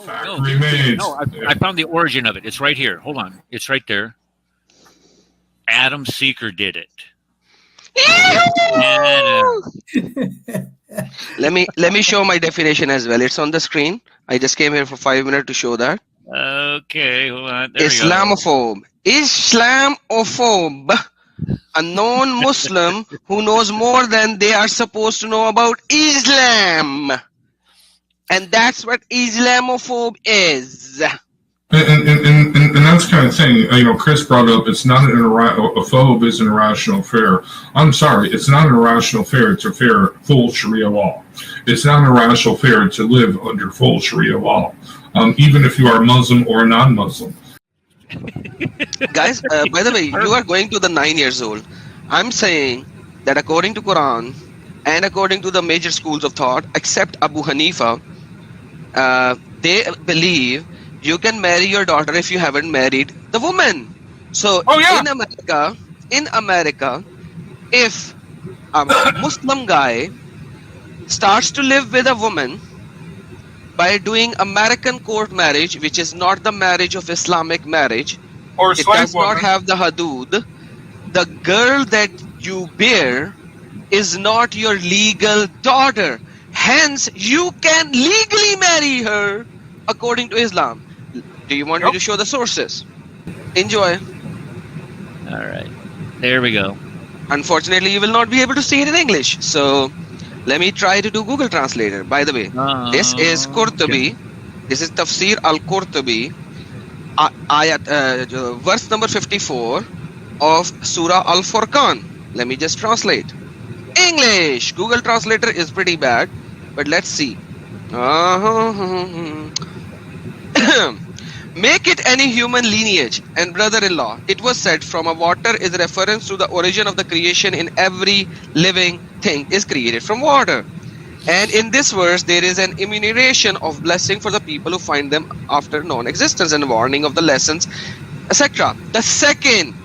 Fact No, remains. no. I found the origin of it. It's right here. Hold on. It's right there. Adam Seeker did it. Adam. Let me show my definition as well. It's on the screen. I just came here for 5 minutes to show that. Okay, hold on. There we go. Islamophobe. Islamophobe. A non-Muslim who knows more than they are supposed to know about Islam. And that's what Islamophobe is. And that's the kind of thing, Chris brought up, it's not a phobe is an irrational fear. I'm sorry, it's not an irrational fear, it's a fear full Sharia law. It's not an irrational fear to live under full Sharia law, even if you are Muslim or non-Muslim. Guys, by the way, you are going to the 9 years old. I'm saying that according to Quran and according to the major schools of thought, except Abu Hanifa, they believe you can marry your daughter if you haven't married the woman. So in America, if a Muslim guy starts to live with a woman by doing American court marriage, which is not the marriage of Islamic marriage, Or it does not have the hudud, the girl that you bear is not your legal daughter. Hence, you can legally marry her according to Islam. Do you want me to show the sources? Enjoy. All right. There we go. Unfortunately, you will not be able to see it in English. So, let me try to do Google Translator. By the way, this is Qurtubi. This is Tafsir al-Qurtubi. Verse number 54 of Surah Al-Furqan. Let me just translate. English. Google Translator is pretty bad, but let's see. Make it any human lineage and brother-in-law. It was said from a water is a reference to the origin of the creation in every living thing is created from water. And in this verse, there is an enumeration of blessing for the people who find them after non-existence and warning of the lessons, etc. The second,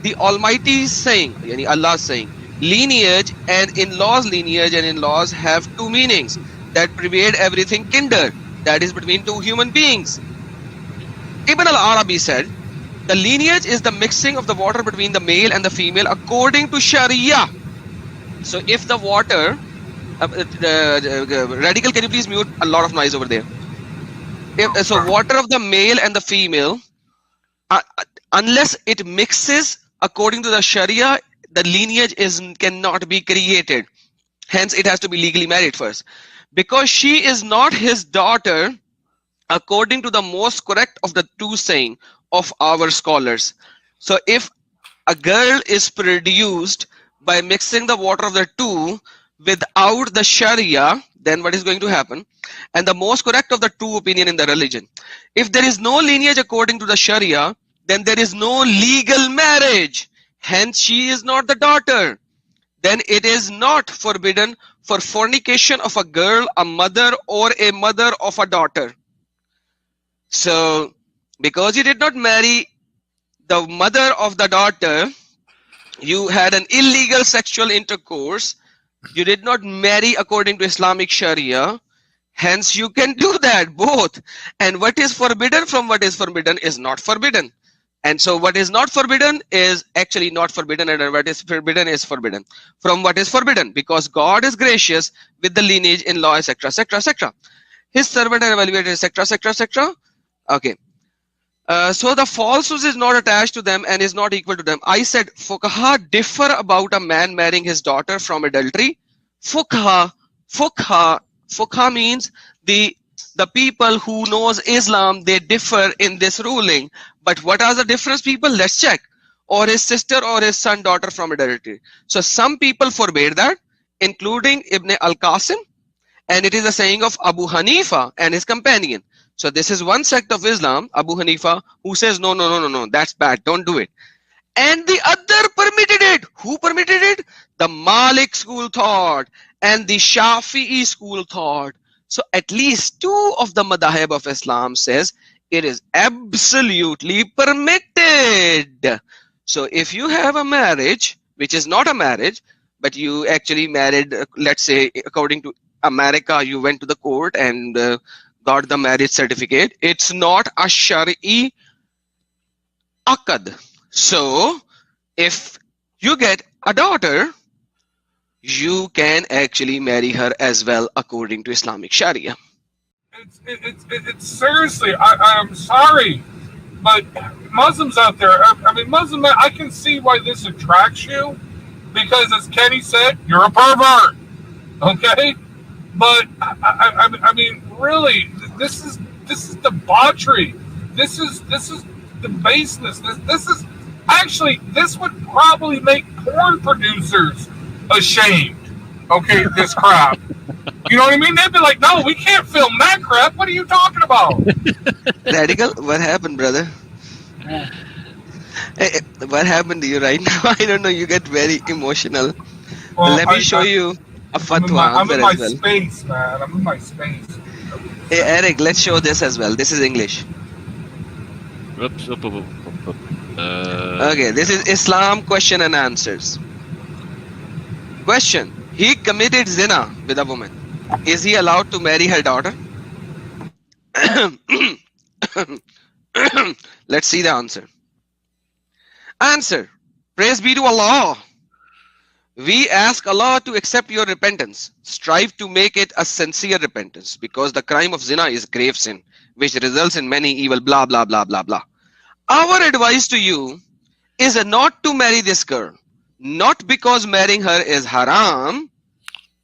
the Almighty is saying, yani Allah is saying, lineage and in-laws, lineage and in-laws have two meanings that pervade everything kinder, that is between two human beings. Ibn al-Arabi said, the lineage is the mixing of the water between the male and the female according to Sharia. So if the water, Radical, can you please mute? A lot of noise over there. So water of the male and the female, unless it mixes according to the Sharia, the lineage cannot be created. Hence, it has to be legally married first. Because she is not his daughter, according to the most correct of the two saying of our scholars. So if a girl is produced by mixing the water of the two without the Sharia, then what is going to happen? And the most correct of the two opinion in the religion. If there is no lineage according to the Sharia, then there is no legal marriage. Hence, she is not the daughter. Then it is not forbidden for fornication of a girl, a mother, or a mother of a daughter. So, because you did not marry the mother of the daughter, you had an illegal sexual intercourse. You did not marry according to Islamic Sharia. Hence, you can do that both. And what is forbidden from what is forbidden is not forbidden. And so what is not forbidden is actually not forbidden, and what is forbidden is forbidden from what is forbidden, because God is gracious with the lineage in law, etc., etc., etc. His servant and evaluated, etc., etc., etc. Okay. So the falsehood is not attached to them and is not equal to them. I said fuqaha differ about a man marrying his daughter from adultery. Fuqaha means the people who knows Islam, they differ in this ruling. But what are the difference, people? Let's check. Or his sister or his son, daughter from adultery. So some people forbade that, including Ibn al-Qasim, and it is a saying of Abu Hanifa and his companion. So this is one sect of Islam, Abu Hanifa, who says, no, that's bad, don't do it. And the other permitted it. Who permitted it? The Malik school thought and the Shafi'i school thought. So at least two of the madhahib of Islam says it is absolutely permitted. So if you have a marriage, which is not a marriage, but you actually married, let's say, according to America, you went to the court and got the marriage certificate. It's not a Shari Aqd. So if you get a daughter, you can actually marry her as well according to Islamic Sharia. It's seriously, I'm sorry, but Muslims out there, I mean, Muslim, I can see why this attracts you, because as Kenny said, you're a pervert, okay? But I mean, really, this is debauchery. This is the baseness. This is actually, this would probably make porn producers ashamed. Okay, this crap. You know what I mean? They'd be like, no, we can't film that crap. What are you talking about? Radical, what happened, brother? Hey, what happened to you right now? I don't know. You get very emotional. Well, Let me show you a fatwa I'm in my as well. space, man. I'm in my space. Hey, Eric, let's show this as well. This is English. Oops, Okay, this is Islam question and answers. Question: he committed zina with a woman. Is he allowed to marry her daughter? Let's see the answer. Answer: praise be to Allah. We ask Allah to accept your repentance. Strive to make it a sincere repentance, because the crime of zina is grave sin, which results in many evil, blah, blah, blah, blah, blah. Our advice to you is not to marry this girl. Not because marrying her is haram,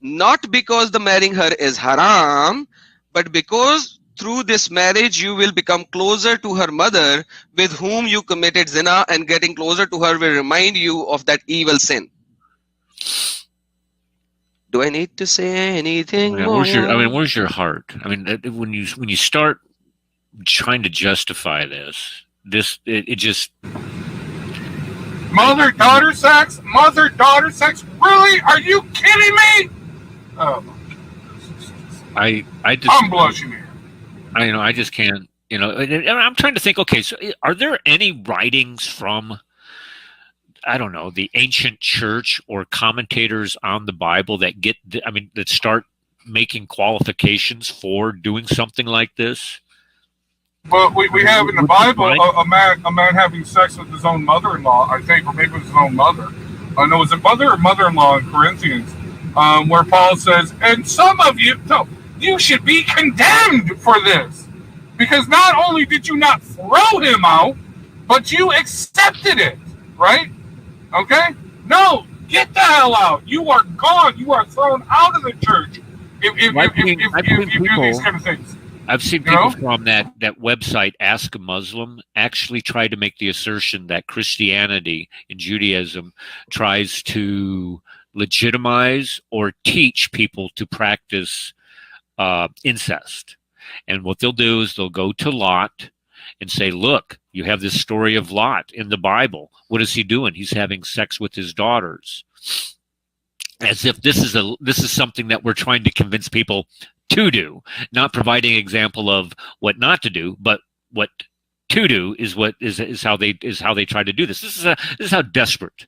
not because the marrying her is haram, but because through this marriage you will become closer to her mother with whom you committed zina, and getting closer to her will remind you of that evil sin. Do I need to say anything more? Where's your heart? I mean, when you start trying to justify this, it just Mother-daughter sex? Mother-daughter sex? Really? Are you kidding me? Oh my goodness. I'm blushing here. I just can't, and I'm trying to think, okay, so are there any writings from, I don't know, the ancient church or commentators on the Bible that that start making qualifications for doing something like this? Well, we have in the Bible a man having sex with his own mother-in-law, I think, or maybe with his own mother. No, was it mother or mother-in-law in Corinthians, where Paul says, and some of you, no, you should be condemned for this, because not only did you not throw him out, but you accepted it, right? Okay? No, get the hell out. You are gone. You are thrown out of the church if you do these kind of things. I've seen people from that website, Ask a Muslim, actually try to make the assertion that Christianity and Judaism tries to legitimize or teach people to practice incest. And what they'll do is they'll go to Lot and say, look, you have this story of Lot in the Bible. What is he doing? He's having sex with his daughters. As if this is something that we're trying to convince people to do, not providing an example of what not to do, but what to do is how they try to do this. This is how desperate